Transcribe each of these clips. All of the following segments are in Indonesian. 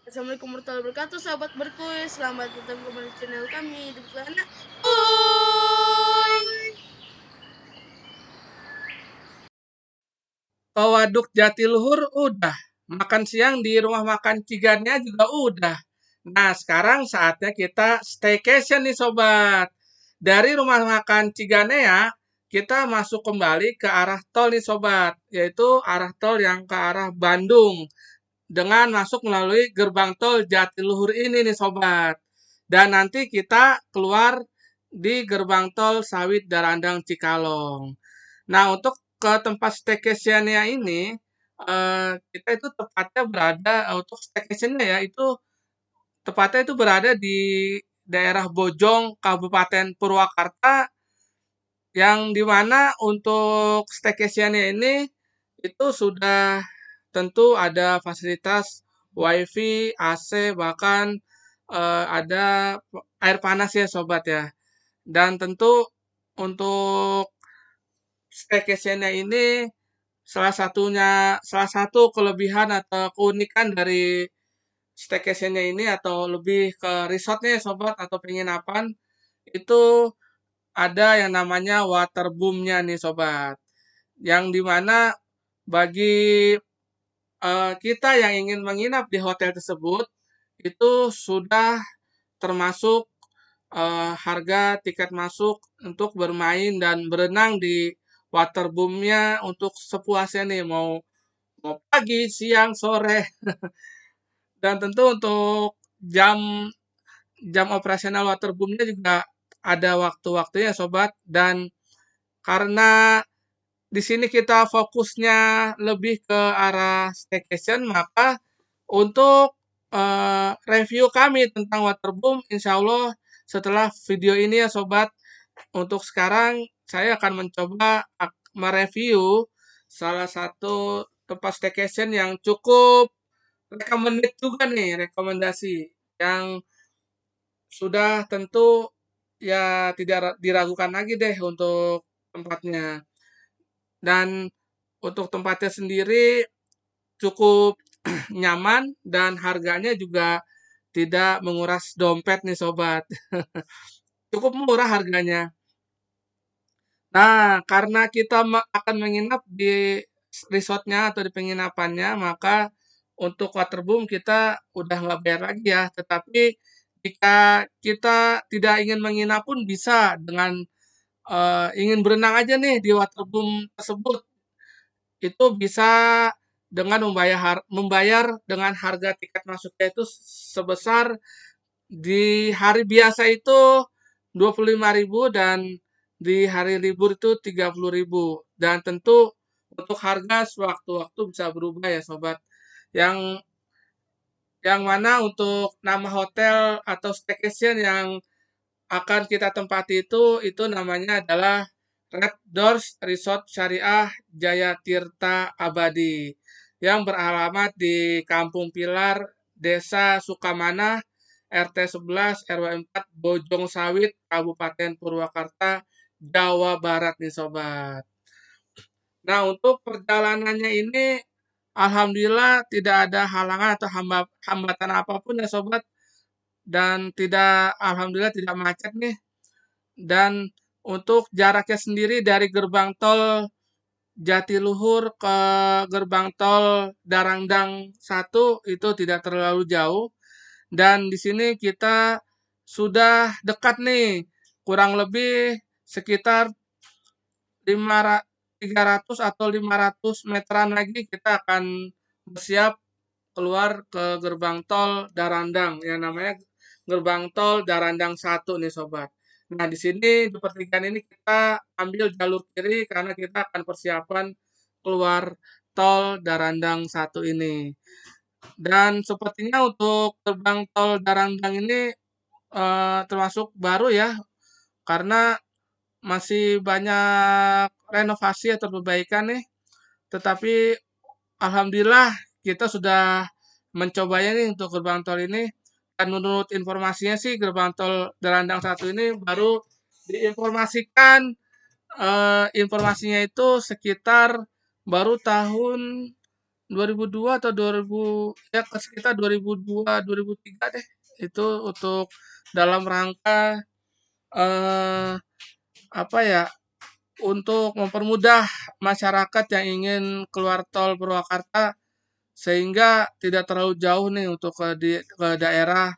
Assalamualaikum warahmatullahi wabarakatuh, sahabat berkuis. Selamat datang kembali di channel kami di sana. Uy. Ke Waduk Jatiluhur udah. Makan siang di rumah makan Ciganya juga udah. Nah, sekarang saatnya kita staycation nih sobat. Dari rumah makan Ciganea, kita masuk kembali ke arah tol nih sobat. Yaitu arah tol yang ke arah Bandung. Dengan masuk melalui gerbang tol Jatiluhur ini nih sobat. Dan nanti kita keluar di gerbang tol Sawit Darandang Cikalong. Nah, untuk ke tempat staycation-nya ini, kita itu tepatnya berada untuk staycation-nya ya, itu tepatnya itu berada di daerah Bojong, Kabupaten Purwakarta, yang dimana untuk staycation-nya ini itu sudah tentu ada fasilitas WiFi, AC, bahkan ada air panas ya sobat ya. Dan tentu untuk staycation-nya ini salah satu kelebihan atau keunikan dari staycation-nya ini atau lebih ke resortnya ya sobat atau penginapan itu ada yang namanya waterboom-nya nih sobat. Yang dimana bagi kita yang ingin menginap di hotel tersebut itu sudah termasuk harga tiket masuk untuk bermain dan berenang di waterboom-nya untuk sepuasnya nih mau mau pagi, siang, sore, dan tentu untuk jam jam operasional waterboom-nya juga ada waktu-waktunya sobat. Dan karena di sini kita fokusnya lebih ke arah staycation, maka untuk review kami tentang waterboom, insya Allah setelah video ini ya sobat, untuk sekarang saya akan mencoba mereview salah satu tempat staycation yang cukup recommended juga nih, rekomendasi yang sudah tentu ya tidak diragukan lagi deh untuk tempatnya. Dan untuk tempatnya sendiri cukup nyaman dan harganya juga tidak menguras dompet nih sobat. Cukup murah harganya. Nah, karena kita akan menginap di resortnya atau di penginapannya, maka untuk waterboom kita udah nggak bayar lagi ya. Tetapi jika kita tidak ingin menginap pun bisa dengan ingin berenang aja nih di waterboom tersebut, itu bisa dengan membayar dengan harga tiket masuknya itu sebesar di hari biasa itu 25.000 dan di hari libur itu 30.000. Dan tentu untuk harga sewaktu-waktu bisa berubah ya sobat. Yang yang mana untuk nama hotel atau staycation yang akan kita tempati itu namanya adalah Red Doors Resort Syariah Jaya Tirta Abadi yang beralamat di Kampung Pilar, Desa Sukamana, RT 11 RW 4 Bojong Sawit, Kabupaten Purwakarta, Jawa Barat nih sobat. Nah, untuk perjalanannya ini alhamdulillah tidak ada halangan atau hambatan apapun ya sobat, dan alhamdulillah tidak macet nih. Dan untuk jaraknya sendiri dari gerbang tol Jatiluhur ke gerbang tol Darangdang 1 itu tidak terlalu jauh. Dan di sini kita sudah dekat nih, kurang lebih sekitar 300 atau 500 meteran lagi kita akan bersiap keluar ke gerbang tol Darandang yang namanya gerbang tol Darandang 1 nih sobat. Nah, di sini di pertigaan ini kita ambil jalur kiri karena kita akan persiapan keluar tol Darandang 1 ini. Dan sepertinya untuk gerbang tol Darandang ini termasuk baru ya karena masih banyak renovasi atau perbaikan nih. Tetapi alhamdulillah kita sudah mencobanya nih untuk gerbang tol ini. Dan menurut informasinya sih gerbang tol Darandang 1 ini baru diinformasikan informasinya itu sekitar baru tahun 2002 atau 2000 ya sekitar 2002, 2003 deh. Itu untuk dalam rangka eh apa ya? Untuk mempermudah masyarakat yang ingin keluar tol Purwakarta sehingga tidak terlalu jauh nih untuk ke daerah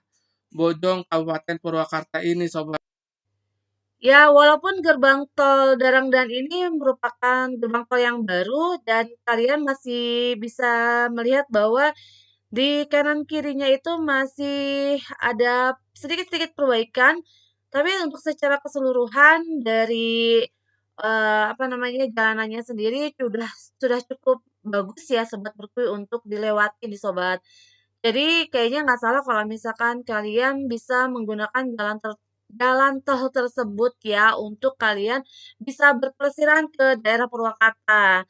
Bojong Kabupaten Purwakarta ini sobat. Ya, walaupun gerbang tol Darangdan ini merupakan gerbang tol yang baru dan kalian masih bisa melihat bahwa di kanan kirinya itu masih ada sedikit-sedikit perbaikan, tapi untuk secara keseluruhan dari apa namanya jalanannya sendiri sudah cukup bagus ya sobat Berkuy untuk dilewati nih sobat. Jadi kayaknya nggak salah kalau misalkan kalian bisa menggunakan jalan tol tersebut ya untuk kalian bisa berpelesiran ke daerah Purwakarta.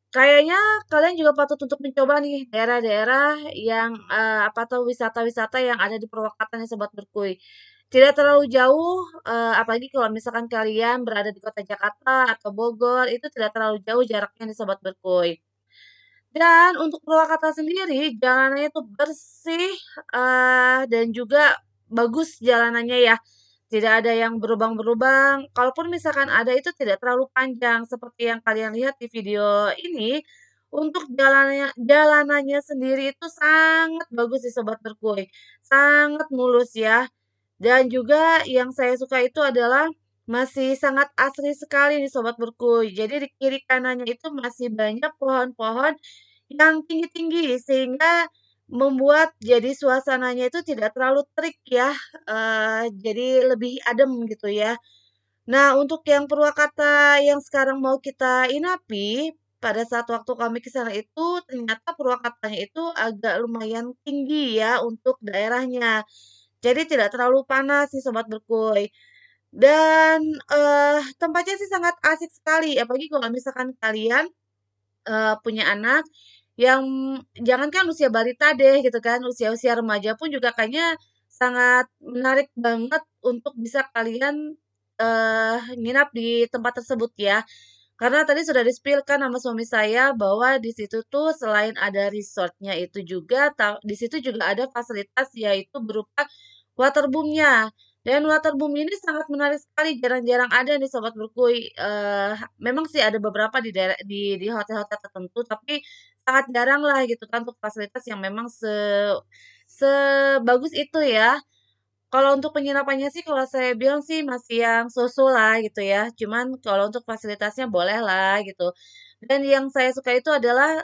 Kayaknya kalian juga patut untuk mencoba nih daerah-daerah yang apa tuh wisata-wisata yang ada di Purwakarta nih Sobat Berkuy. Tidak terlalu jauh, apalagi kalau misalkan kalian berada di kota Jakarta atau Bogor, itu tidak terlalu jauh jaraknya nih Sobat Berkuy. Dan untuk Purwakarta sendiri, jalanannya itu bersih, dan juga bagus jalanannya ya. Tidak ada yang berlubang-berlubang. Kalaupun misalkan ada itu tidak terlalu panjang seperti yang kalian lihat di video ini. Untuk jalanannya sendiri itu sangat bagus sih Sobat Berkuy. Sangat mulus ya. Dan juga yang saya suka itu adalah masih sangat asri sekali nih Sobat Berkuy. Jadi di kiri kanannya itu masih banyak pohon-pohon yang tinggi-tinggi sehingga membuat jadi suasananya itu tidak terlalu terik ya, jadi lebih adem gitu ya. Nah, untuk yang Purwakarta yang sekarang mau kita inapi, pada saat waktu kami ke sana itu ternyata Purwakartanya itu agak lumayan tinggi ya untuk daerahnya. Jadi tidak terlalu panas sih Sobat Berkuy. Dan, tempatnya sih sangat asik sekali, apalagi kalau misalkan kalian punya anak yang jangankan usia balita deh gitu kan, usia-usia remaja pun juga kayaknya sangat menarik banget untuk bisa kalian, nginap di tempat tersebut ya. Karena tadi sudah di-spill kan sama suami saya bahwa di situ tuh selain ada resortnya itu juga di situ juga ada fasilitas yaitu berupa waterboom-nya. Dan waterboom ini sangat menarik sekali, jarang-jarang ada nih Sobat Berkuy. Memang sih ada beberapa di hotel-hotel tertentu, tapi sangat jarang lah gitu kan untuk fasilitas yang memang sebagus itu ya. Kalau untuk penginapannya sih kalau saya bilang sih masih yang so-so lah gitu ya. Cuman kalau untuk fasilitasnya boleh lah gitu. Dan yang saya suka itu adalah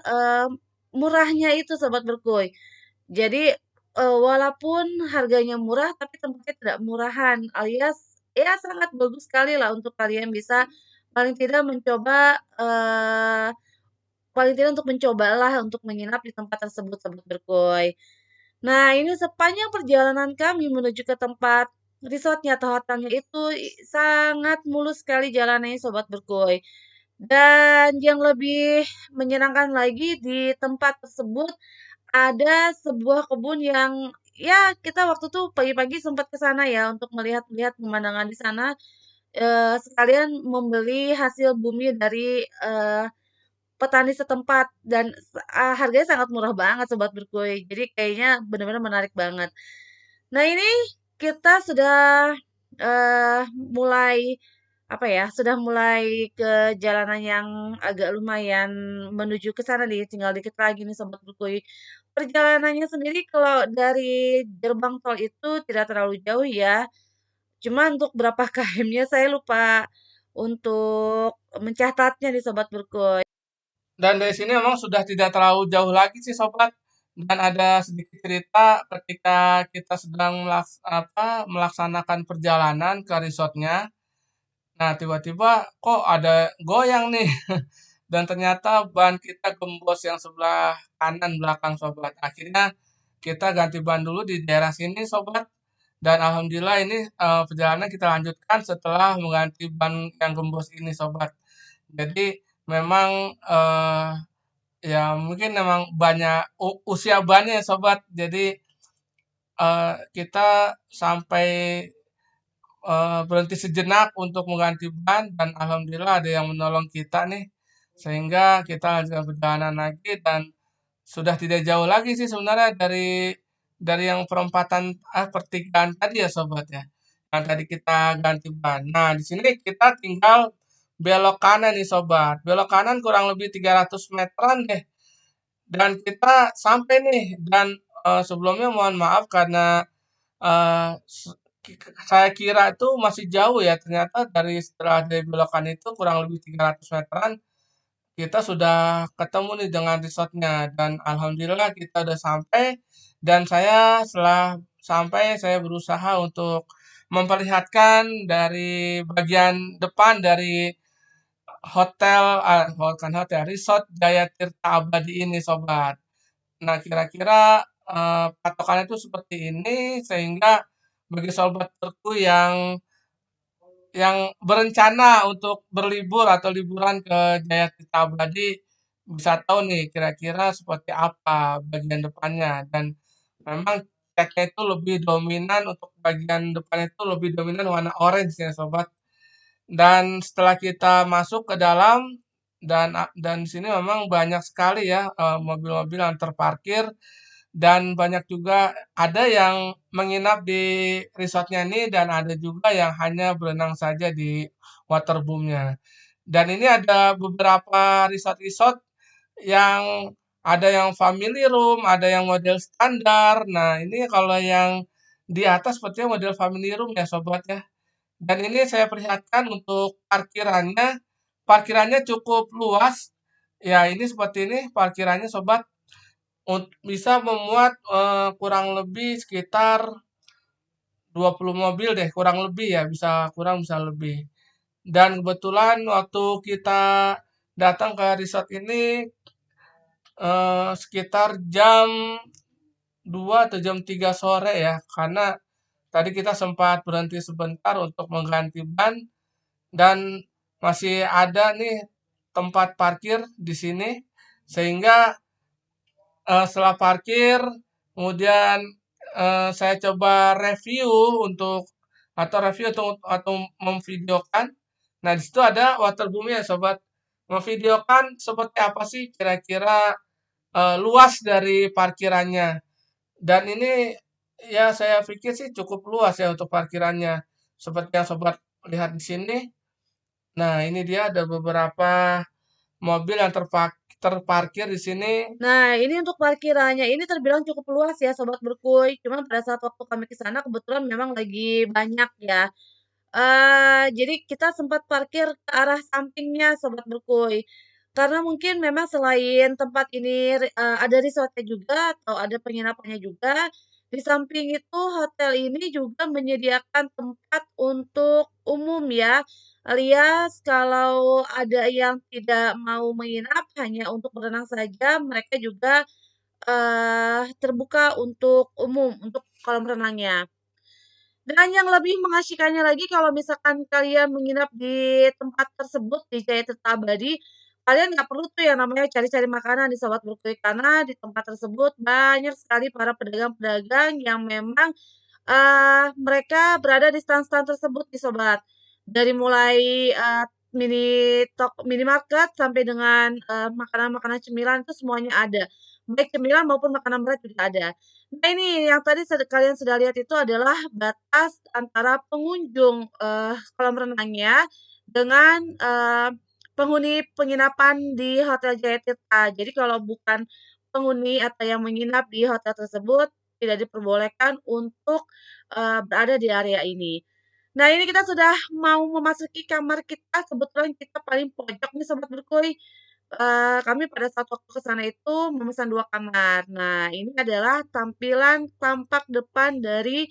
murahnya itu Sobat Berkuy. Jadi walaupun harganya murah tapi tempatnya tidak murahan alias ya sangat bagus sekali lah untuk kalian bisa paling tidak mencoba paling tidak untuk mencobalah untuk menginap di tempat tersebut Sobat Berkuy. Nah, ini sepanjang perjalanan kami menuju ke tempat resortnya atau hotelnya itu sangat mulus sekali jalanannya Sobat Berkuy. Dan yang lebih menyenangkan lagi di tempat tersebut ada sebuah kebun yang ya kita waktu itu pagi-pagi sempat ke sana ya untuk melihat-lihat pemandangan di sana. Sekalian membeli hasil bumi dari petani setempat dan harganya sangat murah banget Sobat Berkuy. Jadi kayaknya benar-benar menarik banget. Nah, ini kita sudah mulai apa ya, sudah mulai ke jalanan yang agak lumayan menuju ke sana nih, tinggal dikit lagi nih Sobat Berkuy. Perjalanannya sendiri kalau dari gerbang tol itu tidak terlalu jauh ya. Cuma untuk berapa km-nya saya lupa untuk mencatatnya nih Sobat Berkuy. Dan dari sini memang sudah tidak terlalu jauh lagi sih sobat. Dan ada sedikit cerita ketika kita sedang melaksanakan perjalanan ke resortnya. Nah, tiba-tiba kok ada goyang nih. Dan ternyata ban kita gembos yang sebelah kanan belakang sobat. Akhirnya kita ganti ban dulu di daerah sini sobat. Dan alhamdulillah ini perjalanan kita lanjutkan setelah mengganti ban yang gembos ini sobat. Jadi memang ya mungkin memang banyak usia bannya ya sobat. Jadi kita sampai berhenti sejenak untuk mengganti ban dan alhamdulillah ada yang menolong kita nih sehingga kita lanjutkan perjalanan lagi dan sudah tidak jauh lagi sih sebenarnya dari yang pertigaan tadi ya sobat ya. Yang tadi kita ganti ban. Nah, di sini kita tinggal belok kanan nih sobat. Belok kanan kurang lebih 300 meteran deh. Dan kita sampai nih. Dan sebelumnya mohon maaf karena eh, s- saya kira itu masih jauh ya. Ternyata setelah dari belokan itu kurang lebih 300 meteran kita sudah ketemu nih dengan resortnya dan alhamdulillah kita udah sampai dan saya setelah sampai saya berusaha untuk memperlihatkan dari bagian depan dari bukan hotel, resort Jaya Tirta Abadi ini sobat. Nah, kira-kira patokannya itu seperti ini sehingga bagi sobatku yang berencana untuk berlibur atau liburan ke Jaya Tirta Abadi bisa tahu nih kira-kira seperti apa bagian depannya dan memang catnya itu lebih dominan untuk bagian depan itu lebih dominan warna orange ya sobat. Dan setelah kita masuk ke dalam dan di sini memang banyak sekali ya mobil-mobil yang terparkir dan banyak juga ada yang menginap di resortnya ini dan ada juga yang hanya berenang saja di waterboomnya. Dan ini ada beberapa resort-resort yang ada yang family room, ada yang model standar. Nah, ini kalau yang di atas sepertinya model family room ya sobat ya. Dan ini saya perlihatkan untuk parkirannya. Parkirannya cukup luas. Ya, ini seperti ini parkirannya sobat. Bisa memuat kurang lebih sekitar 20 mobil deh, kurang lebih ya, bisa kurang bisa lebih. Dan kebetulan waktu kita datang ke resort ini sekitar jam 2 atau jam 3 sore ya, karena tadi kita sempat berhenti sebentar untuk mengganti ban dan masih ada nih tempat parkir di sini sehingga setelah parkir kemudian saya coba review untuk atau memvideokan. Nah, di situ ada waterboomnya sobat. Memvideokan seperti apa sih kira-kira luas dari parkirannya. Dan ini ya saya pikir sih cukup luas ya untuk parkirannya. Seperti yang sobat lihat di sini. Nah, ini dia ada beberapa mobil yang terparkir di sini. Nah, ini untuk parkirannya ini terbilang cukup luas ya, Sobat Berkuy. Cuman pada saat waktu kami ke sana kebetulan memang lagi banyak ya. Jadi kita sempat parkir ke arah sampingnya Sobat Berkuy. Karena mungkin memang selain tempat ini ada resortnya juga atau ada penginapannya juga, di samping itu hotel ini juga menyediakan tempat untuk umum ya. Alias kalau ada yang tidak mau menginap hanya untuk berenang saja, mereka juga terbuka untuk umum, untuk kolam renangnya. Dan yang lebih mengasyikannya lagi kalau misalkan kalian menginap di tempat tersebut di Jaya Tirta Abadi, kalian nggak perlu tuh yang namanya cari-cari makanan di Sobat Berkuy karena di tempat tersebut banyak sekali para pedagang-pedagang yang memang mereka berada di stan-stan tersebut nih Sobat. Dari mulai minimarket sampai dengan makanan-makanan cemilan itu semuanya ada. Baik cemilan maupun makanan berat juga ada. Nah ini yang tadi kalian sudah lihat itu adalah batas antara pengunjung kolam renangnya dengan penghuni penginapan di Hotel Jaya Tirta. Jadi kalau bukan penghuni atau yang menginap di hotel tersebut tidak diperbolehkan untuk berada di area ini. Nah, ini kita sudah mau memasuki kamar kita, kebetulan kita paling pojok nih Sobat Berkuy. Kami pada saat waktu ke sana itu memesan 2 kamar. Nah, ini adalah tampilan tampak depan dari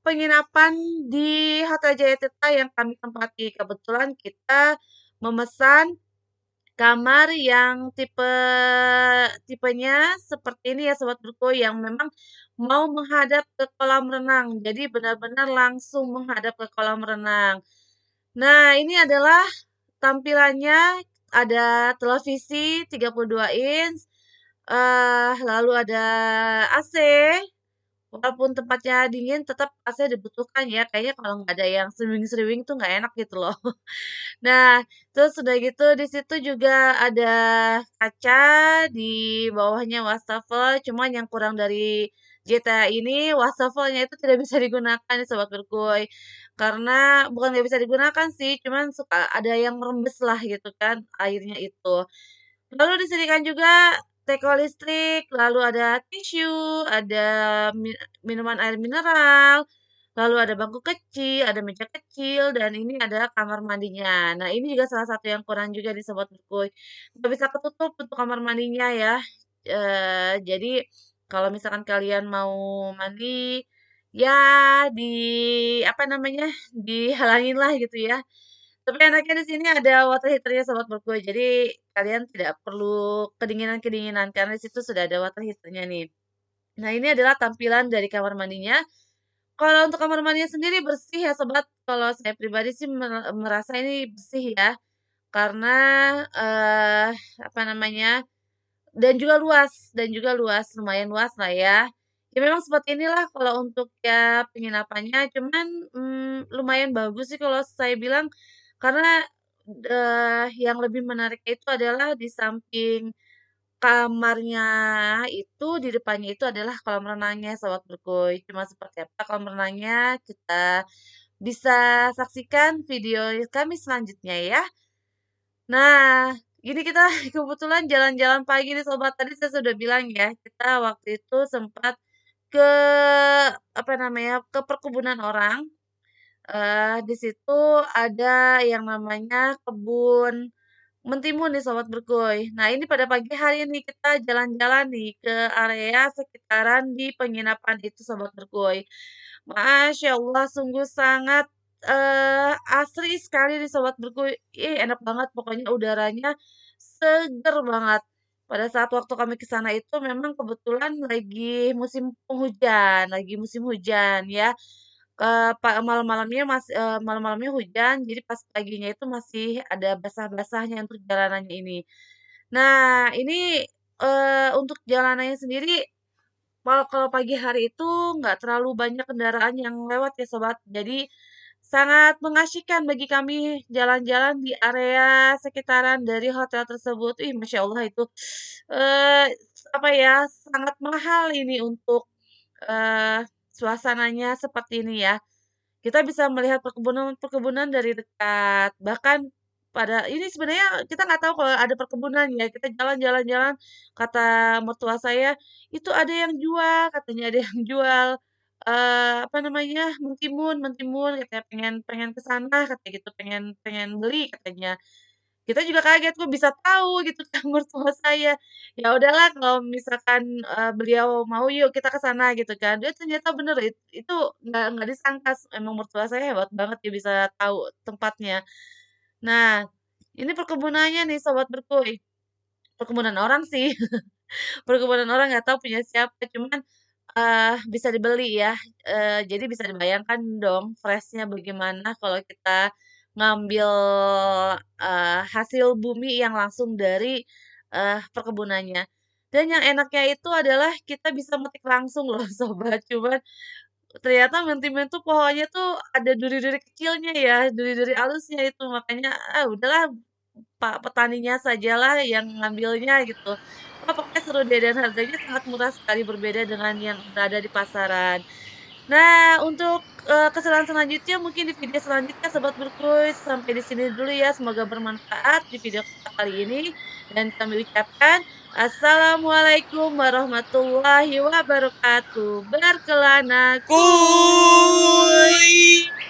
penginapan di Hotel Jaya Tirta yang kami tempati. Kebetulan kita memesan kamar yang tipenya seperti ini ya Sobat Bruko, yang memang mau menghadap ke kolam renang. Jadi benar-benar langsung menghadap ke kolam renang. Nah, ini adalah tampilannya, ada televisi 32 inch, lalu ada AC, walaupun tempatnya dingin tetap AC dibutuhkan ya, kayaknya kalau nggak ada yang sriwing-sriwing tuh nggak enak gitu loh. Nah, terus udah gitu di situ juga ada kaca, di bawahnya wastafel, cuman yang kurang dari GTA ini wastafelnya itu tidak bisa digunakan nih Sobat Berkuy. Karena bukan nggak bisa digunakan sih, cuman suka ada yang merembes lah gitu kan airnya itu. Lalu disediakan juga teko listrik, lalu ada tisu, ada minuman air mineral, lalu ada bangku kecil, ada meja kecil, dan ini ada kamar mandinya. Nah, ini juga salah satu yang kurang juga di Sobat Berkuy. Nggak bisa ketutup untuk kamar mandinya ya. Jadi kalau misalkan kalian mau mandi, ya di apa namanya, dihalangin lah gitu ya. Tapi enaknya di sini ada water heater-nya Sobat Berkuy. Jadi kalian tidak perlu kedinginan-kedinginan karena di situ sudah ada water heater-nya nih. Nah, ini adalah tampilan dari kamar mandinya. Kalau untuk kamar mandinya sendiri bersih ya Sobat. Kalau saya pribadi sih merasa ini bersih ya. Karena eh apa namanya? Dan juga luas, lumayan luas lah ya. Ya memang seperti inilah kalau untuk ya penginapannya, cuman lumayan bagus sih kalau saya bilang karena yang lebih menarik itu adalah di samping kamarnya itu, di depannya itu adalah kolam renangnya Sobat Berkuy. Cuma seperti apa kolam renangnya kita bisa saksikan video kami selanjutnya ya. Nah, ini kita kebetulan jalan-jalan pagi nih Sobat. Tadi saya sudah bilang ya, kita waktu itu sempat ke apa namanya, ke perkebunan orang. Di situ ada yang namanya kebun mentimun nih Sobat Berkuy. Nah, ini pada pagi hari ini kita jalan-jalan nih ke area sekitaran di penginapan itu Sobat Berkuy. Masya Allah, sungguh sangat asri sekali nih Sobat Berkuy. Ih, enak banget pokoknya udaranya seger banget. Pada saat waktu kami ke sana itu memang kebetulan lagi musim hujan ya. Malam-malamnya malam-malamnya hujan, jadi pas paginya itu masih ada basah-basahnya untuk jalanannya ini. Nah, ini untuk jalanannya sendiri kalau kalau pagi hari itu nggak terlalu banyak kendaraan yang lewat ya Sobat. Jadi sangat mengasyikkan bagi kami jalan-jalan di area sekitaran dari hotel tersebut. Ih, Masya Allah itu eh apa ya, sangat mahal ini untuk suasananya seperti ini ya. Kita bisa melihat perkebunan-perkebunan dari dekat. Bahkan pada ini sebenarnya kita nggak tahu kalau ada perkebunan ya. Kita jalan-jalan-jalan, kata mertua saya, itu ada yang jual, katanya ada yang jual apa namanya? Mentimun, mentimun katanya pengen pengen ke sana katanya gitu, pengen pengen beli katanya. Kita juga kaget kok bisa tahu gitu kan mertua saya. Ya udahlah kalau misalkan, beliau mau yuk kita ke sana gitu kan. Dia ternyata bener itu nggak disangka emang mertua saya hebat banget dia bisa tahu tempatnya. Nah, ini perkebunannya nih Sobat Berkuy, perkebunan orang sih. Perkebunan orang nggak tahu punya siapa, cuman, bisa dibeli ya, jadi bisa dibayangkan dong freshnya bagaimana kalau kita ngambil, hasil bumi yang langsung dari, perkebunannya. Dan yang enaknya itu adalah kita bisa metik langsung loh Sobat, cuman ternyata mentimun tuh pohonnya tuh ada duri-duri kecilnya ya, duri-duri halusnya itu, makanya, udahlah Pak petaninya sajalah yang ngambilnya gitu. Wah, pokoknya seru deh dan harganya sangat murah sekali berbeda dengan yang berada di pasaran. Nah, untuk, keseruan selanjutnya mungkin di video selanjutnya Sobat Berkuy, sampai di sini dulu ya, semoga bermanfaat di video kita kali ini dan kami ucapkan assalamualaikum warahmatullahi wabarakatuh. Berkelana kuy. Kuy.